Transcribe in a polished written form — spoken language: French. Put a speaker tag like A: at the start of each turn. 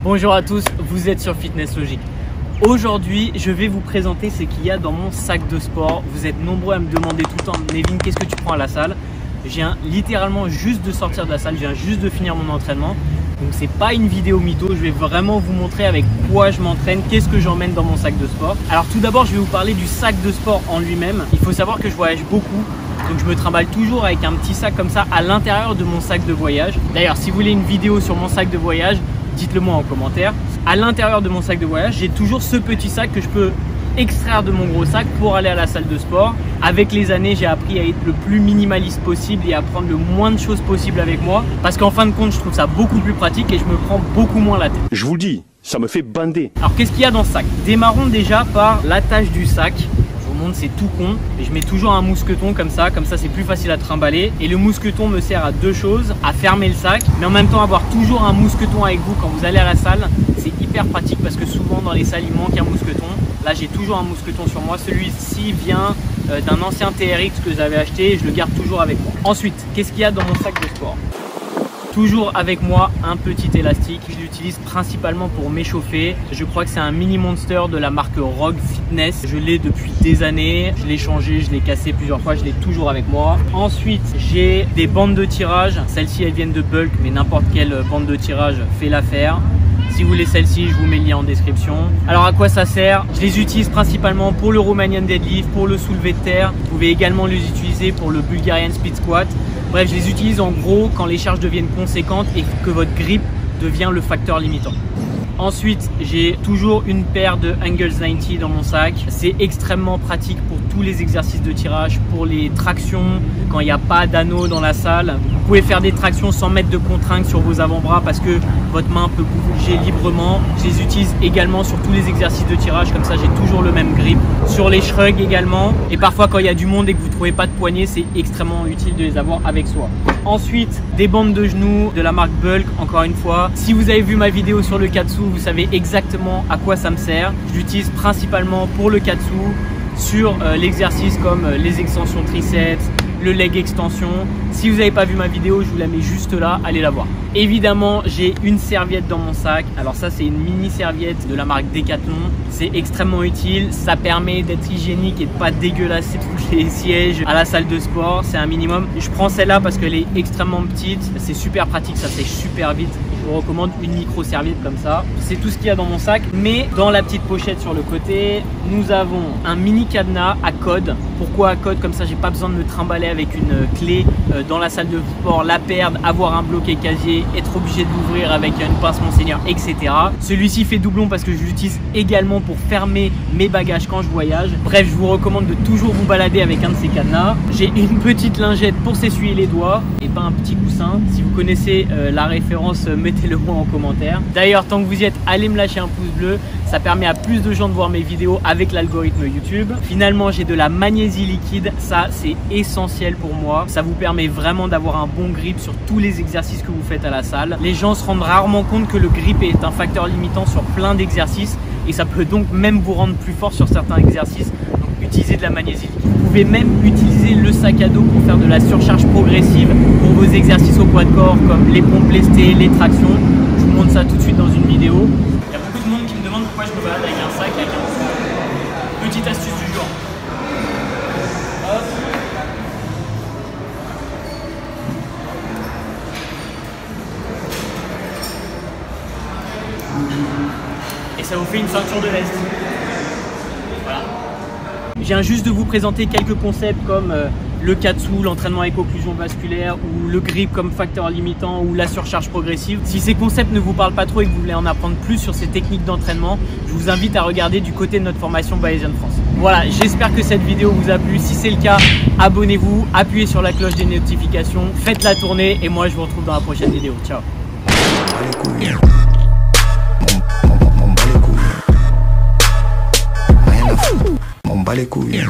A: Bonjour à tous, vous êtes sur Fitness Logic. Aujourd'hui, je vais vous présenter ce qu'il y a dans mon sac de sport. Vous êtes nombreux à me demander tout le temps, Nevin, qu'est-ce que tu prends à la salle? Je viens littéralement juste de sortir de la salle, je viens juste de finir mon entraînement. Donc c'est pas une vidéo mytho, je vais vraiment vous montrer avec quoi je m'entraîne, qu'est-ce que j'emmène dans mon sac de sport. Alors tout d'abord, je vais vous parler du sac de sport en lui-même. Il faut savoir que je voyage beaucoup, donc je me trimballe toujours avec un petit sac comme ça à l'intérieur de mon sac de voyage. D'ailleurs, si vous voulez une vidéo sur mon sac de voyage, dites-le moi en commentaire. À l'intérieur de mon sac de voyage, j'ai toujours ce petit sac que je peux extraire de mon gros sac pour aller à la salle de sport. Avec les années, j'ai appris à être le plus minimaliste possible et à prendre le moins de choses possible avec moi. Parce qu'en fin de compte, je trouve ça beaucoup plus pratique et je me prends beaucoup moins la tête.
B: Je vous le dis, ça me fait bander.
A: Alors qu'est-ce qu'il y a dans ce sac? Démarrons déjà par l'attache du sac. C'est tout con, et je mets toujours un mousqueton comme ça c'est plus facile à trimballer. Et le mousqueton me sert à deux choses, à fermer le sac, mais en même temps avoir toujours un mousqueton avec vous quand vous allez à la salle, c'est hyper pratique parce que souvent dans les salles il manque un mousqueton. Là j'ai toujours un mousqueton sur moi, celui-ci vient d'un ancien TRX que j'avais acheté et je le garde toujours avec moi. Ensuite, qu'est-ce qu'il y a dans mon sac de sport? Toujours avec moi un petit élastique, je l'utilise principalement pour m'échauffer. Je crois que c'est un mini monster de la marque Rogue Fitness. Je l'ai depuis des années, je l'ai changé, je l'ai cassé plusieurs fois, je l'ai toujours avec moi. Ensuite, j'ai des bandes de tirage. Celles-ci, elles viennent de Bulk, mais n'importe quelle bande de tirage fait l'affaire. Si vous voulez celle-ci, je vous mets le lien en description. Alors à quoi ça sert? Je les utilise principalement pour le Romanian Deadlift, pour le soulevé de terre. Vous pouvez également les utiliser pour le Bulgarian Split Squat. Bref, je les utilise en gros quand les charges deviennent conséquentes et que votre grip devient le facteur limitant. Ensuite, j'ai toujours une paire de Angles 90 dans mon sac. C'est extrêmement pratique pour tous les exercices de tirage, pour les tractions, quand il n'y a pas d'anneau dans la salle. Vous pouvez faire des tractions sans mettre de contraintes sur vos avant-bras parce que votre main peut bouger librement. Je les utilise également sur tous les exercices de tirage, comme ça j'ai toujours le même grip. Sur les shrugs également. Et parfois quand il y a du monde et que vous ne trouvez pas de poignée, c'est extrêmement utile de les avoir avec soi. Ensuite, des bandes de genoux de la marque Bulk, encore une fois. Si vous avez vu ma vidéo sur le Katsu, vous savez exactement à quoi ça me sert. Je l'utilise principalement pour le Katsu, sur l'exercice comme les extensions triceps, le leg extension. Si vous n'avez pas vu ma vidéo, je vous la mets juste là, allez la voir. Évidemment, j'ai une serviette dans mon sac. Alors ça, c'est une mini serviette de la marque Decathlon. C'est extrêmement utile. Ça permet d'être hygiénique et de pas dégueulasser tous les sièges à la salle de sport. C'est un minimum. Je prends celle-là parce qu'elle est extrêmement petite. C'est super pratique, ça sèche super vite. Je vous recommande une micro serviette comme ça. C'est tout ce qu'il y a dans mon sac. Mais dans la petite pochette sur le côté, nous avons un mini cadenas à code. Pourquoi à code? Comme ça, j'ai pas besoin de me trimballer avec une clé dans la salle de sport, la perdre, avoir un bloqué casier, être obligé de l'ouvrir avec une pince Monseigneur, etc. Celui-ci fait doublon parce que je l'utilise également pour fermer mes bagages quand je voyage. Bref, je vous recommande de toujours vous balader avec un de ces cadenas. J'ai une petite lingette pour s'essuyer les doigts et pas un petit coussin. Si vous connaissez la référence, mettez-le moi en commentaire. D'ailleurs, tant que vous y êtes, allez me lâcher un pouce bleu. Ça permet à plus de gens de voir mes vidéos avec l'algorithme YouTube. Finalement, j'ai de la magnésie liquide. Ça, c'est essentiel pour moi. Ça vous permet vraiment d'avoir un bon grip sur tous les exercices que vous faites à la salle. Les gens se rendent rarement compte que le grip est un facteur limitant sur plein d'exercices et ça peut donc même vous rendre plus fort sur certains exercices. Donc, utilisez de la magnésie liquide. Vous pouvez même utiliser le sac à dos pour faire de la surcharge progressive pour vos exercices au poids de corps comme les pompes lestées, les tractions. Je vous montre ça tout de suite dans une vidéo. Il y a beaucoup de monde qui me demande pourquoi je me balade avec un sac avec un sac. Petite astuce du jour. Hop. Et ça vous fait une ceinture de lest. Voilà. Je viens juste de vous présenter quelques concepts comme le Katsu, l'entraînement avec occlusion vasculaire, ou le grip comme facteur limitant, ou la surcharge progressive. Si ces concepts ne vous parlent pas trop et que vous voulez en apprendre plus sur ces techniques d'entraînement, je vous invite à regarder du côté de notre formation Bayesian France. Voilà, j'espère que cette vidéo vous a plu. Si c'est le cas, abonnez-vous, appuyez sur la cloche des notifications, faites-la tourner et moi je vous retrouve dans la prochaine vidéo. Ciao.
C: On bat les couilles.